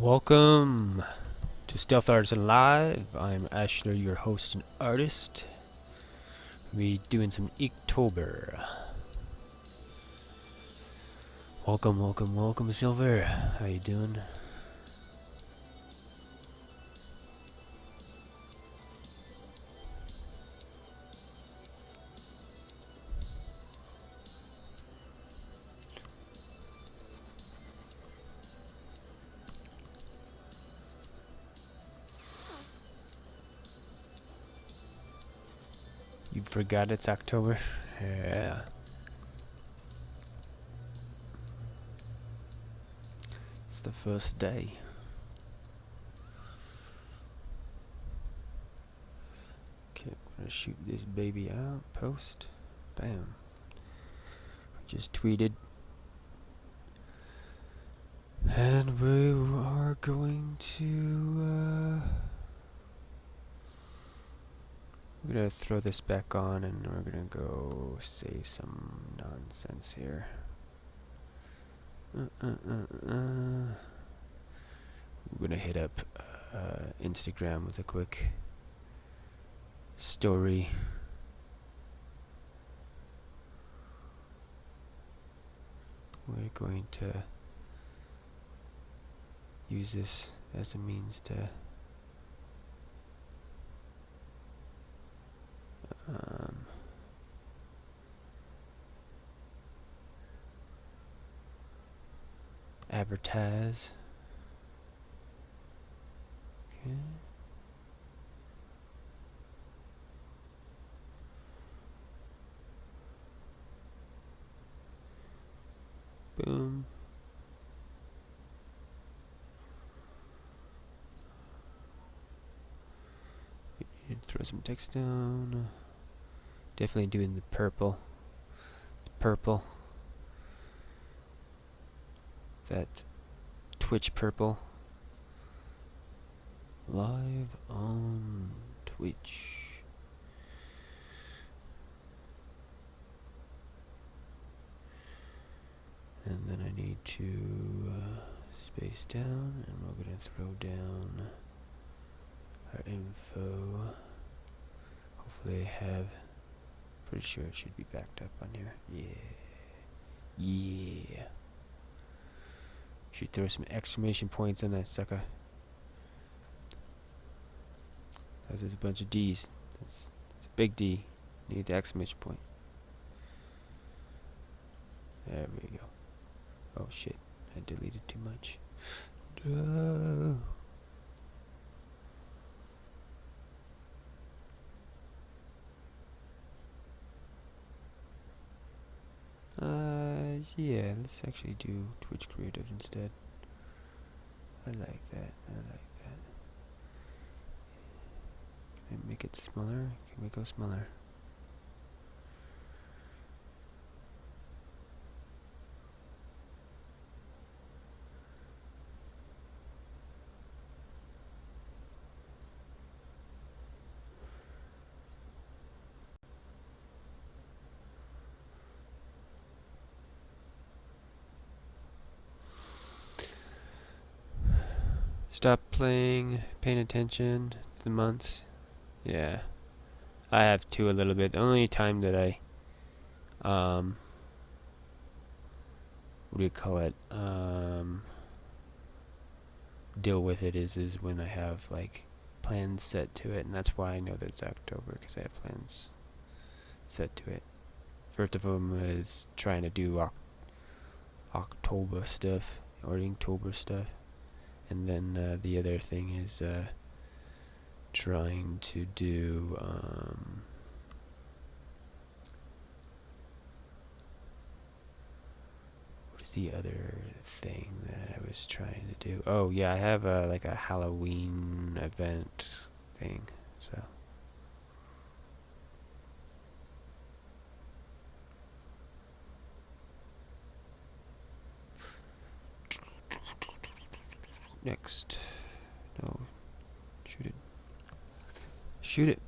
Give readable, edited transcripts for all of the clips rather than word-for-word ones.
Welcome to Stealth Artisan Live. I'm Ashler, your host and artist. We doing some Inktober. Welcome, Silver. How you doing? You forgot it's October? Yeah. It's the first day. Okay, I'm gonna shoot this baby out. Post. Bam. Just tweeted. And we are going to we're gonna throw this back on and we're gonna go say some nonsense here. We're gonna hit up Instagram with a quick story. We're going to use this as a means to advertise. Okay. Boom. Throw some text down. Definitely doing the purple. Purple. That Twitch purple. Live on Twitch. And then I need to space down, and we're going to throw down our info. Hopefully I have, pretty sure it should be backed up on here. Yeah. Should throw some exclamation points on that sucker. That's just a bunch of D's. It's a big D. Need the exclamation point. There we go. Oh shit, I deleted too much. Yeah, let's actually do Twitch Creative instead. I like that. Can I make it smaller? Can we go smaller? Stop playing, paying attention to the months. Yeah. I have to a little bit. The only time that I what do you call it? Deal with it is when I have like plans set to it, and that's why I know that it's October, because I have plans set to it. First of them is trying to do October stuff or Inktober stuff. And then the other thing is trying to do what is the other thing that I was trying to do? Oh yeah, I have like a Halloween event thing. So next. No. Shoot it.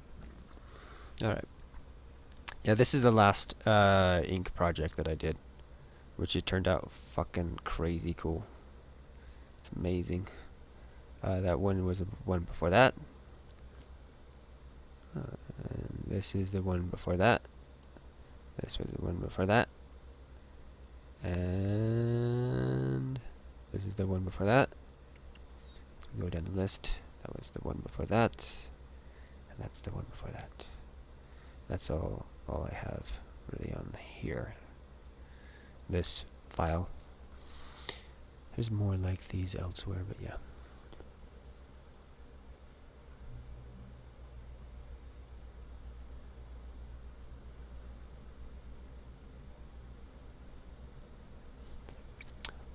Alright. Yeah, this is the last ink project that I did, which it turned out fucking crazy cool. It's amazing. That one was the one before that. And this is the one before that. This was the one before that. And this is the one before that. We go down the list. That was the one before that. And that's the one before that. That's all I have really on here. This file. There's more like these elsewhere, but yeah.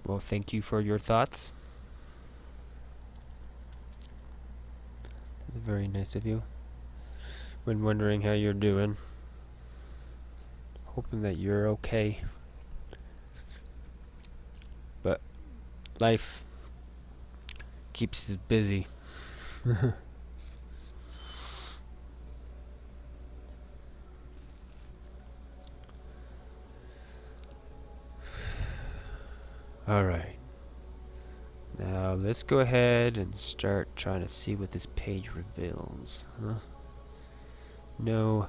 Well, thank you for your thoughts. That's very nice of you. When wondering how you're doing. Hoping that you're okay. But life keeps us busy. Alright. Now let's go ahead and start trying to see what this page reveals. No,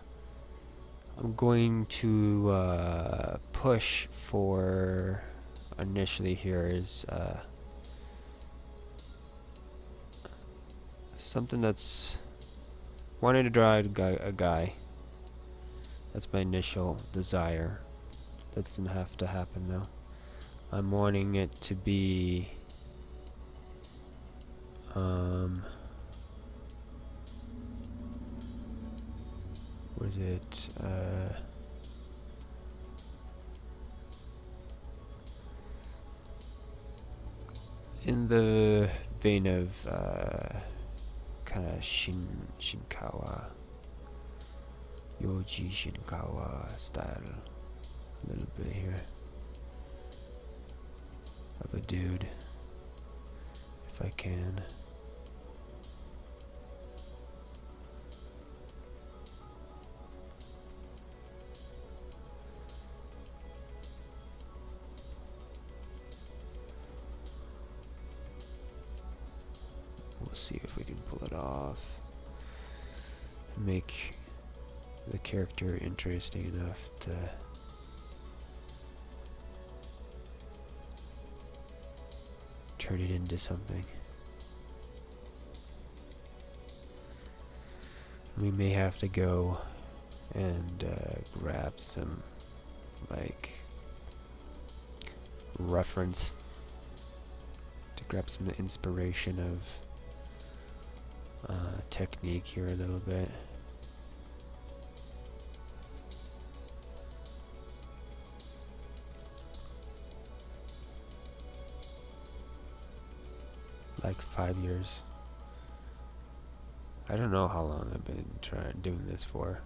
I'm going to push for initially here is something that's wanting to draw a guy. That's my initial desire. That doesn't have to happen though. I'm wanting it to be what is it? In the vein of kind of Shinkawa, Yoji Shinkawa style, a little bit here of a dude, if I can. We'll see if we can pull it off and make the character interesting enough to turn it into something. We may have to go and grab some like reference, to grab some inspiration of technique here a little bit. Like 5 years. I don't know how long I've been doing this for.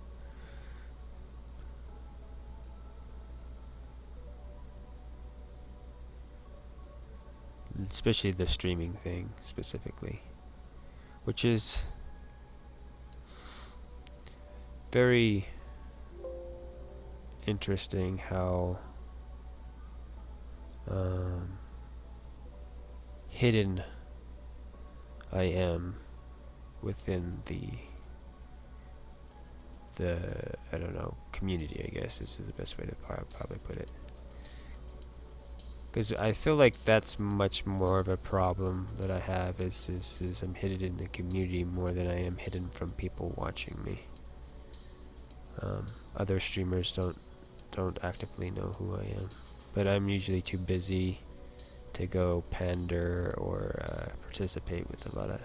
Especially the streaming thing specifically, which is very interesting how hidden I am within the I don't know, community, I guess this is the best way to probably put it. Because I feel like that's much more of a problem that I have is I'm hidden in the community more than I am hidden from people watching me. Other streamers don't actively know who I am, but I'm usually too busy to go pander or participate with a lot of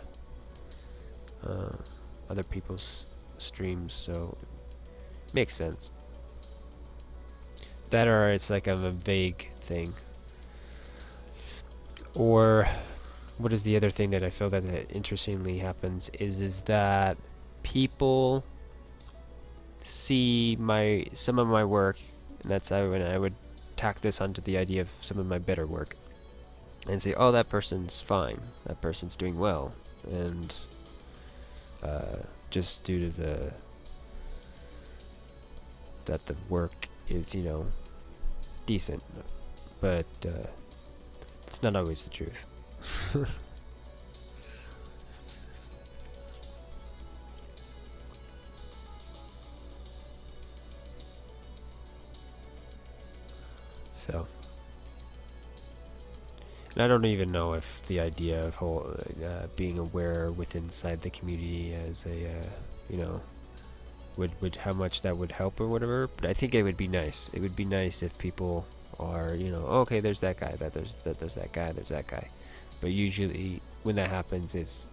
other people's streams, so makes sense. That or it's like a vague thing. Or what is the other thing that I feel that interestingly happens is that people see some of my work, and that's when I would tack this onto the idea of some of my better work and say, oh, that person's fine, that person's doing well, and just due to that the work is, you know, decent, but it's not always the truth. So, and I don't even know if the idea of being aware within inside the community as a you know, would how much that would help or whatever. But I think it would be nice. It would be nice if people are, you know, okay, there's that guy, there's that guy, there's that guy. But usually when that happens, it's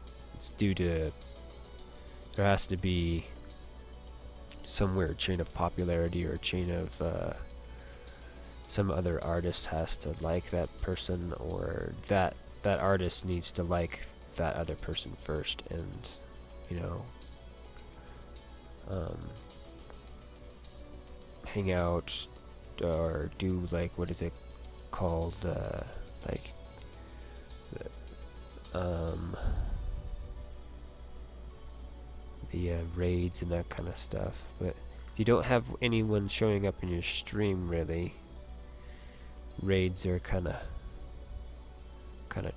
due to there has to be some weird chain of popularity or chain of some other artist has to like that person, or that artist needs to like that other person first, and you know, hang out or do like, what is it called, like the raids and that kind of stuff. But if you don't have anyone showing up in your stream, really, raids are kind of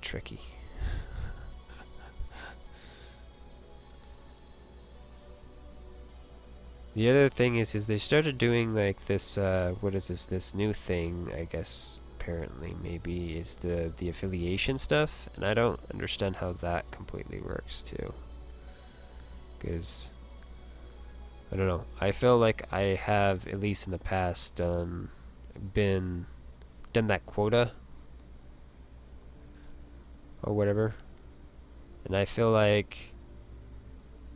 tricky. The other thing is they started doing like this, what is this new thing, I guess, apparently, maybe, is the affiliation stuff, and I don't understand how that completely works, too. Because, I don't know, I feel like I have, at least in the past, done that quota, or whatever, and I feel like,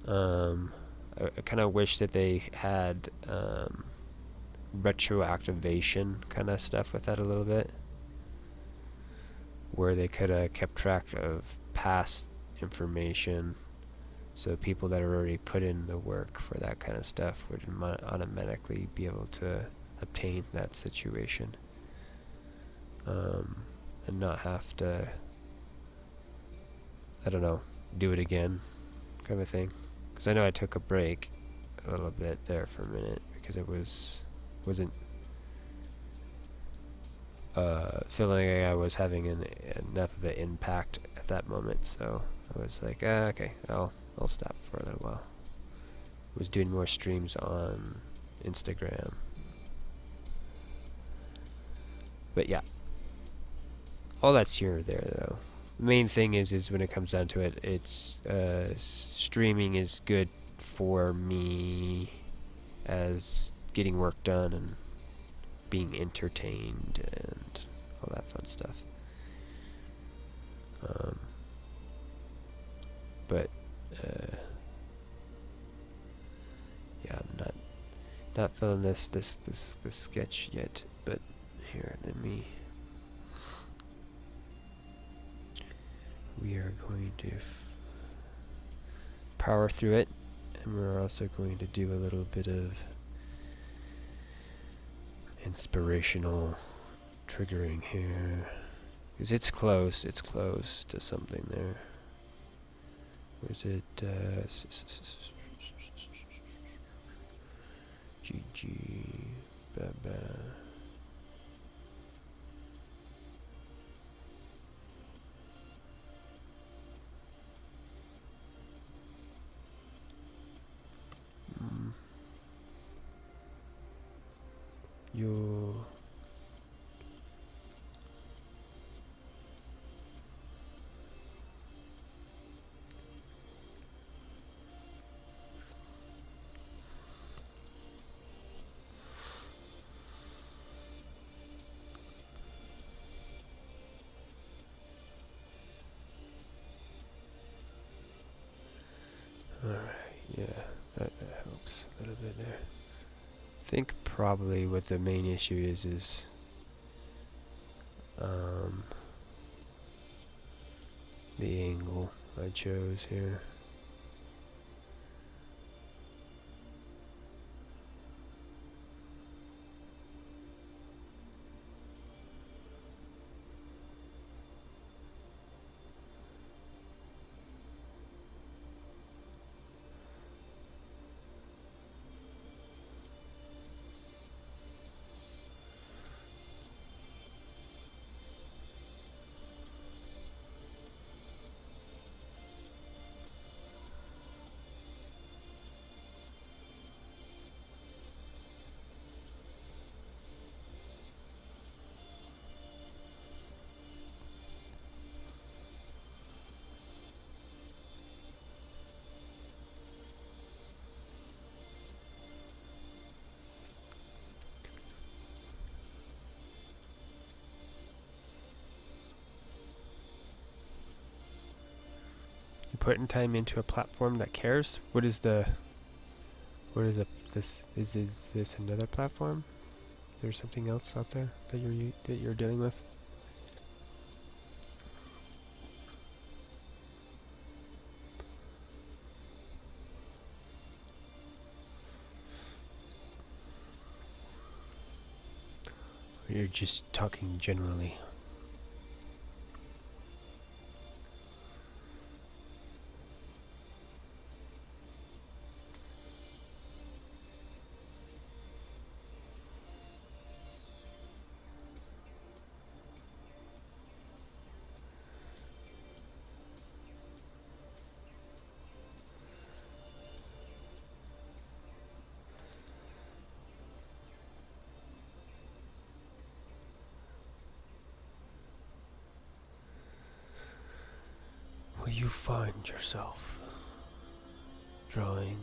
I kind of wish that they had retroactivation kind of stuff with that a little bit, where they could have kept track of past information, so people that are already put in the work for that kind of stuff would automatically be able to obtain that situation, and not have to, I don't know, do it again, kind of thing. Because I know I took a break a little bit there for a minute because it wasn't feeling like I was having enough of an impact at that moment. So I was like, okay, I'll stop for a little while. I was doing more streams on Instagram. But yeah, all that's here or there though. The main thing is when it comes down to it, it's streaming is good for me as getting work done and being entertained and all that fun stuff. But yeah, I'm not feeling this sketch yet. But here, let me. We are going to power through it, and we're also going to do a little bit of inspirational triggering here, because it's close to something there. Where's it? GG. Ba-ba. Yo. Alright, yeah, that helps a little bit there. I think probably what the main issue is the angle I chose here. putting time into a platform that cares? What is this is this another platform? Is there something else out there that you're dealing with? Or you're just talking generally? Will you find yourself drawing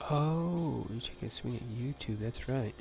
Oh, you're taking a swing at YouTube, that's right.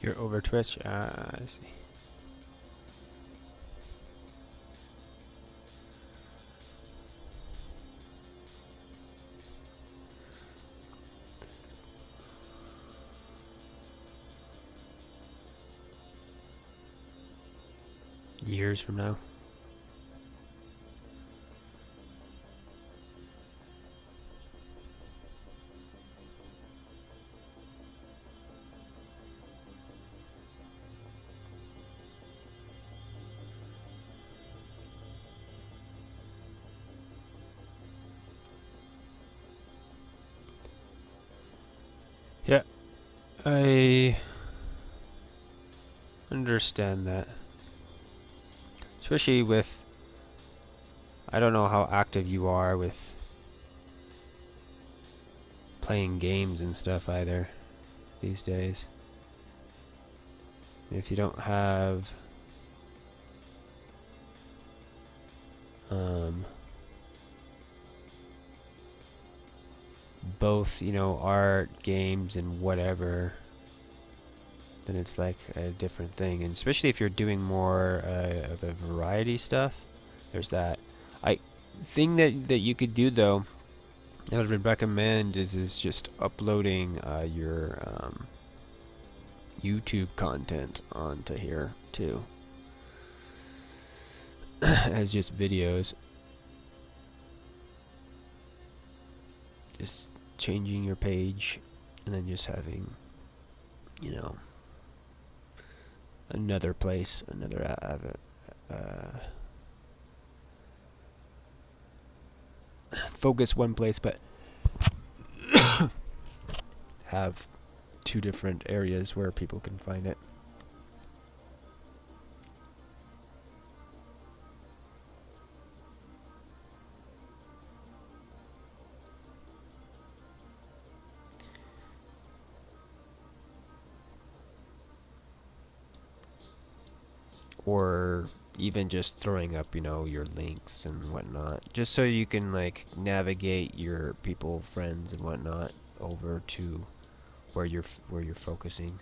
You're over Twitch? Ah, I see. Years from now? Yeah, I understand that. Especially with, I don't know how active you are with playing games and stuff either these days. If you don't have both, you know, art, games, and whatever, then it's like a different thing. And especially if you're doing more of a variety stuff, there's that. Thing that you could do though, I would recommend is just uploading your YouTube content onto here too, as just videos. Just changing your page and then just having, you know, another place, another focus one place, but have two different areas where people can find it. or even just throwing up, your links and whatnot, just so you can like navigate your people, friends, and whatnot over to where you're focusing.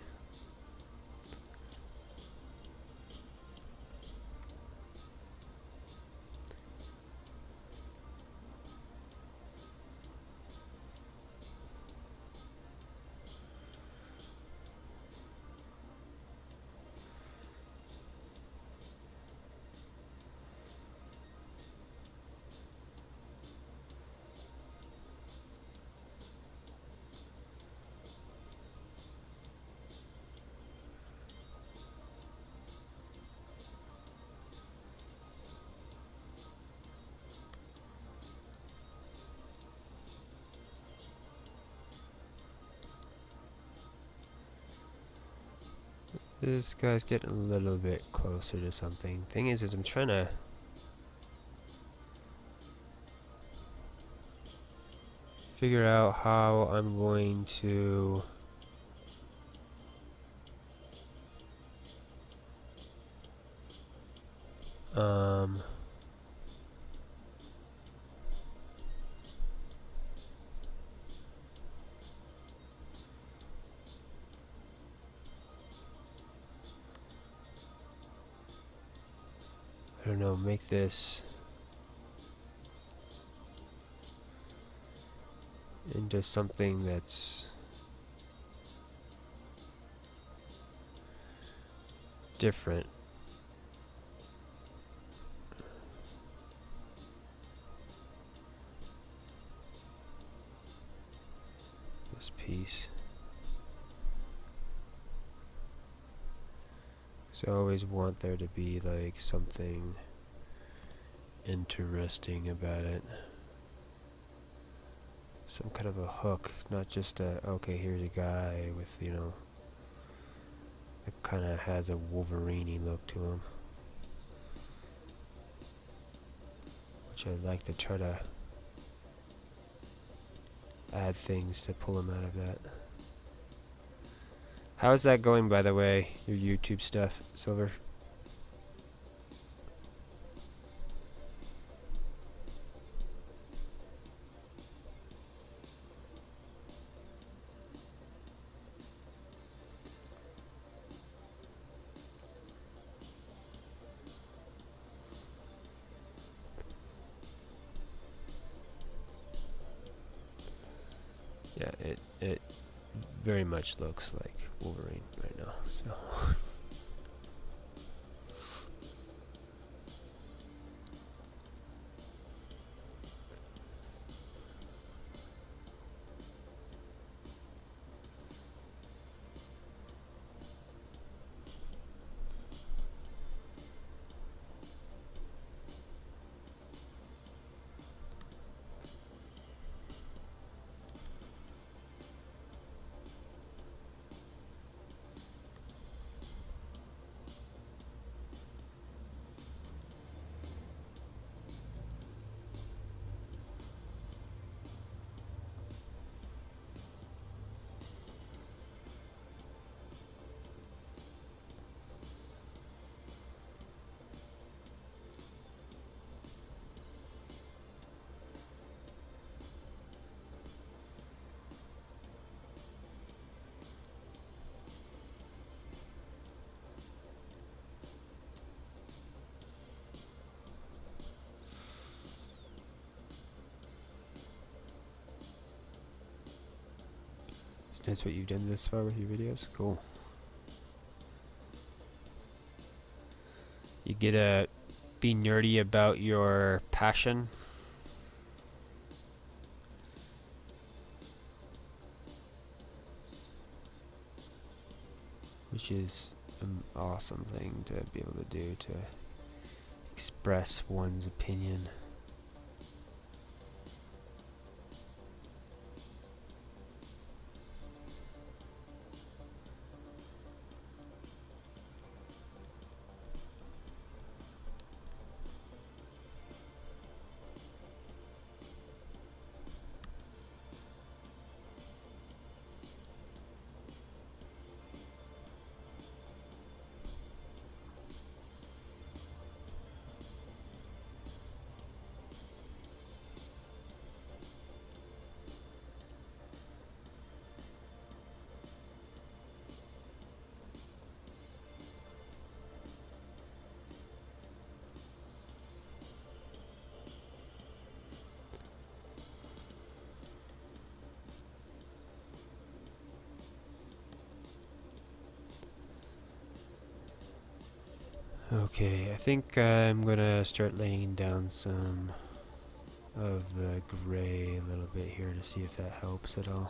This guy's getting a little bit closer to something. Thing is I'm trying to figure out how I'm going to I don't know, make this into something that's different. This piece. So I always want there to be like something interesting about it. Some kind of a hook, not just okay, here's a guy with, it kind of has a Wolverine-y look to him. Which I'd like to try to add things to pull him out of that. How's that going, by the way, your YouTube stuff, Silver? Yeah, it very much looks like Wolverine right now, so. So that's what you've done this far with your videos? Cool. You get to be nerdy about your passion. Which is an awesome thing to be able to do, to express one's opinion. Okay, I think I'm gonna start laying down some of the gray a little bit here to see if that helps at all.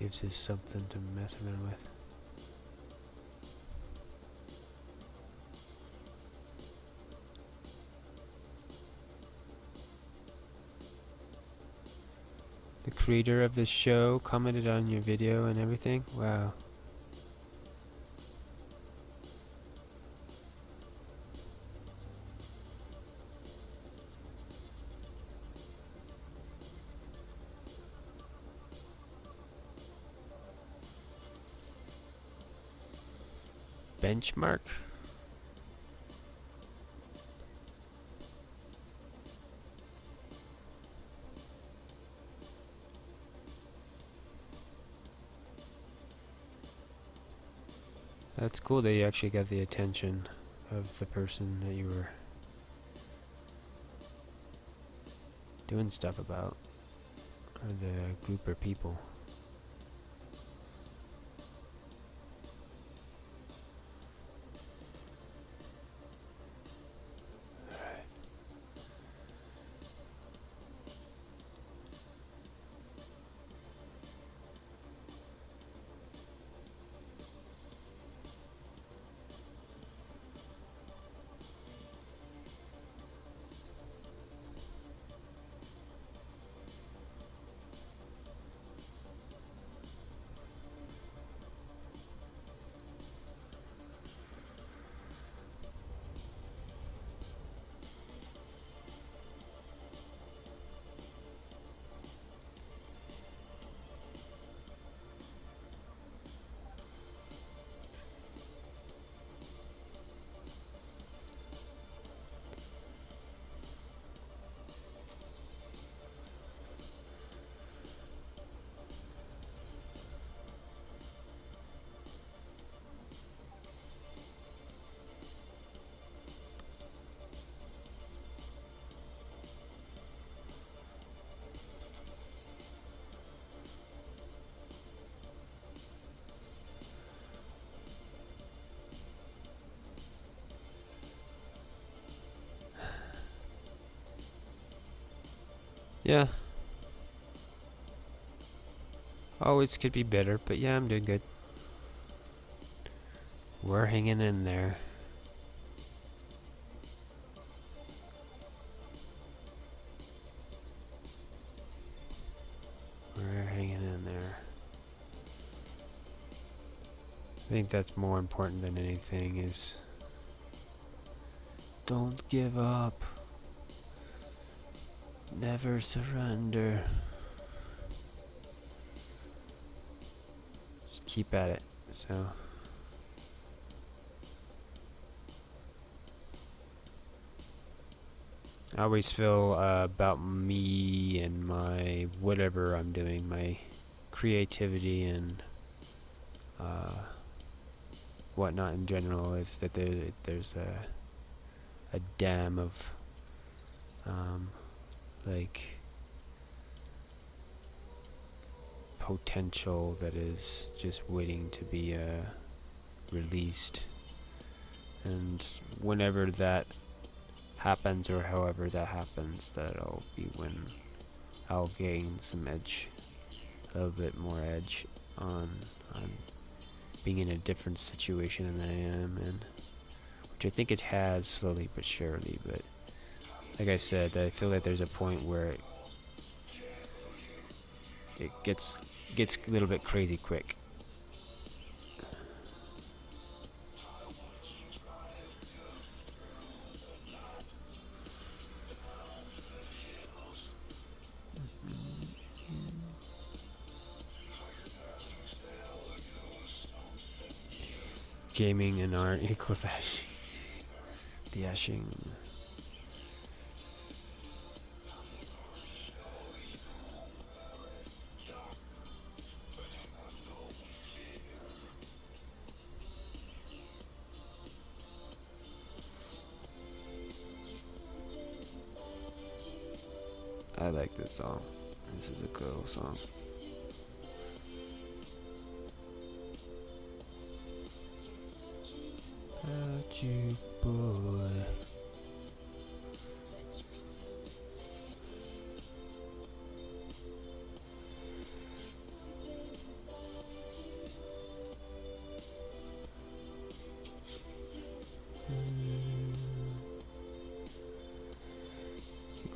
Gives us something to mess around with. The creator of the show commented on your video and everything? Wow. Benchmark? That's cool that you actually got the attention of the person that you were doing stuff about, or the group or people. Yeah. Always could be better, but yeah, I'm doing good. We're hanging in there. We're hanging in there. I think that's more important than anything is don't give up. Never surrender. Just keep at it. So I always feel about me and my whatever I'm doing, my creativity and whatnot in general, is that there's a dam of like potential that is just waiting to be released, and whenever that happens, or however that happens, that'll be when I'll gain some edge, a little bit more edge on being in a different situation than I am in, which I think it has slowly but surely. But like I said, I feel like there's a point where it gets a little bit crazy quick. Gaming and art equals ashing. The ashing. I like this song. This is a good little song. About you, boy.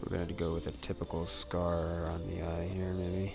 We're gonna have to go with a typical scar on the eye here, maybe.